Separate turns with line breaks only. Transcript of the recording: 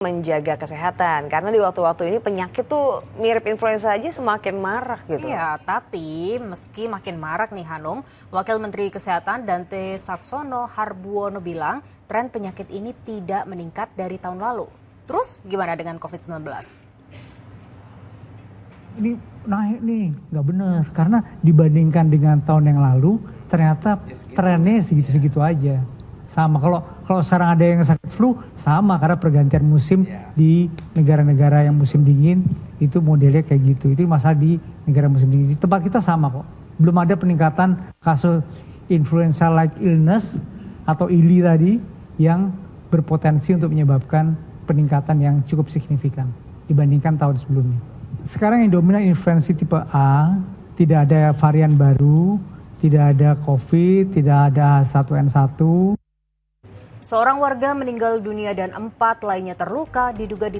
menjaga kesehatan karena di waktu-waktu ini penyakit tuh mirip influenza aja semakin marak gitu.
Iya, tapi meski makin marak nih Hanum, Wakil Menteri Kesehatan Dante Saxono Harbuono bilang tren penyakit ini tidak meningkat dari tahun lalu. Terus gimana dengan COVID-19?
Ini naik nih, nggak benar. Karena dibandingkan dengan tahun yang lalu, ternyata trennya segitu-segitu aja. Sama kalau sekarang ada yang sakit flu, sama karena pergantian musim di negara-negara yang musim dingin itu modelnya kayak gitu. Itu masalah di negara musim dingin. Di tempat kita sama kok. Belum ada peningkatan kasus influenza-like illness atau ILI tadi yang berpotensi untuk menyebabkan peningkatan yang cukup signifikan dibandingkan tahun sebelumnya. Sekarang yang dominan influenza tipe A, tidak ada varian baru, tidak ada COVID, tidak ada H1N1.
Seorang warga meninggal dunia dan 4 lainnya terluka diduga